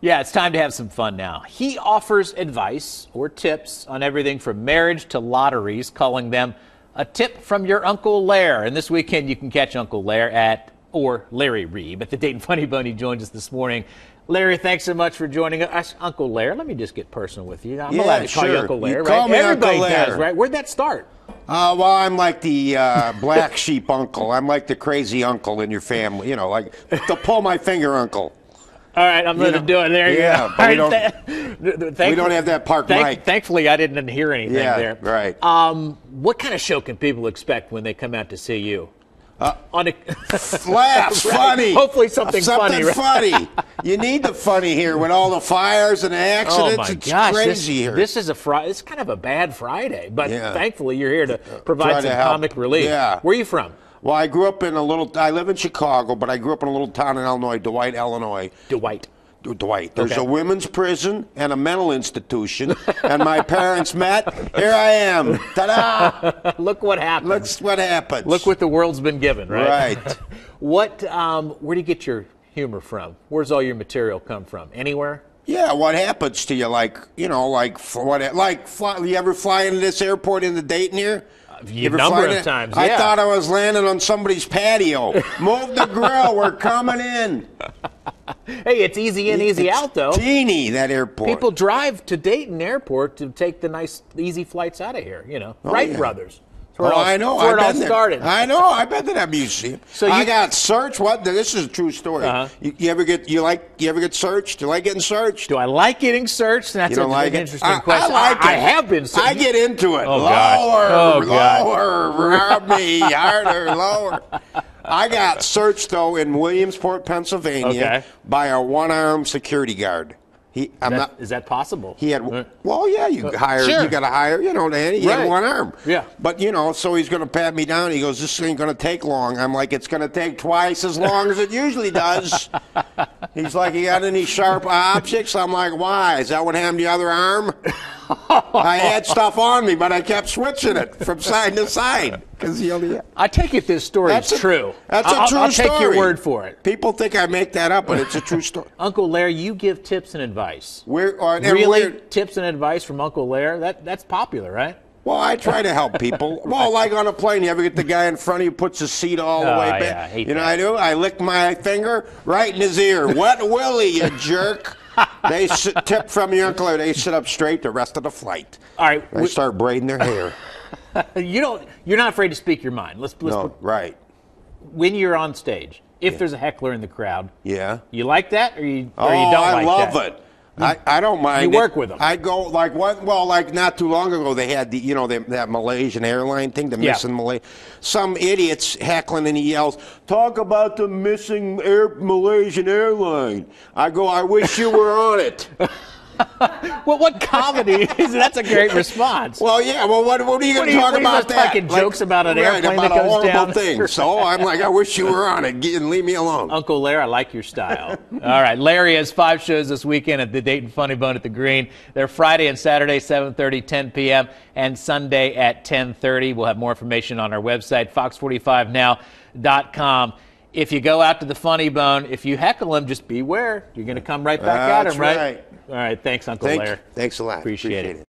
Yeah, it's time to have some fun now. He offers advice or tips on everything from marriage to lotteries, calling them a tip from your Uncle Lair. And this weekend you can catch Uncle Lair or Larry Reeb at the Dayton FunnyBone. He joins us this morning. Larry, thanks so much for joining us. Uncle Lair, let me just get personal with you. I'm allowed to call you Uncle Lair, right? Everybody does, right? Where'd that start? Well, I'm like the black sheep uncle. I'm like the crazy uncle in your family, you know, like the pull my finger uncle. All right, I'm going to do it. There you go. But we don't have that park mic. Thankfully, I didn't hear anything there. Right. What kind of show can people expect when they come out to see you? Laughs, right. funny. Hopefully something funny. Right? Funny. You need the funny here with all the fires and the accidents. Oh my it's gosh, crazy here. This is it's kind of a bad Friday, but thankfully you're here to provide some comic relief. Yeah. Where are you from? Well, I live in Chicago, but I grew up in a little town in Illinois, Dwight, Illinois. Dwight. There's a women's prison and a mental institution, and my parents met. Here I am. Ta-da! Look what happened. Look what happens. Look what the world's been given, right? Right. Where do you get your humor from? Where's all your material come from? Anywhere? Yeah, what happens to you? You ever fly into this airport into Dayton here? A number of times, yeah. I thought I was landing on somebody's patio. Move the grill, we're coming in. Hey, it's easy in, easy out, though. Teeny, that airport. People drive to Dayton Airport to take the nice, easy flights out of here, you know. Wright Brothers. I know. That's where it all started. I know. I've been to that museum. So I got searched. What? This is a true story. You ever get searched? Do you like getting searched? Do I like getting searched? That's an interesting question. I have been searched. I get into it. Oh, lower, rob me, harder, lower. I got searched though in Williamsport, Pennsylvania, by a one-armed security guard. Is that possible? He had, well, yeah, you got to hire, he had one arm. Yeah. But, so he's going to pat me down. He goes, this ain't going to take long. I'm like, it's going to take twice as long as it usually does. He's like, you got any sharp objects? I'm like, why? Is that what happened to the other arm? I had stuff on me, but I kept switching it from side to side. I take it this story is true. That's a true story. I'll take your word for it. People think I make that up, but it's a true story. Uncle Lair, you give tips and advice. Tips and advice from Uncle Lair? That's popular, right? Well, I try to help people. Well, like on a plane, you ever get the guy in front of you puts his seat all the way back? Yeah, I hate that. I do? I lick my finger right in his ear. Wet Willie, you jerk. They tip from your Uncle Lair. They sit up straight the rest of the flight. All right. They start braiding their hair. You're not afraid to speak your mind. Right. When you're on stage, if there's a heckler in the crowd, you like that or you don't like that? I love it. I don't mind. You work with them. I go like not too long ago they had that Malaysian airline thing, the missing Malaysia. Some idiot's heckling and he yells, "Talk about the missing Malaysian airline." I go, "I wish you were on it." Well, what comedy is that's a great response. Well, yeah. Well, what are you going to talk about that? Making jokes about an airplane that goes down. Thing. So I'm like, I wish you were on it and leave me alone. Uncle Lair, I like your style. All right, Larry has 5 shows this weekend at the Dayton FunnyBone at the Green. They're Friday and Saturday, 7:30, 10 p.m., and Sunday at 10:30. We'll have more information on our website, fox45now.com. If you go out to the FunnyBone, if you heckle him, just beware. You're going to come right back at him, right? That's right. All right, thanks, Uncle Lair. Thanks a lot. Appreciate it.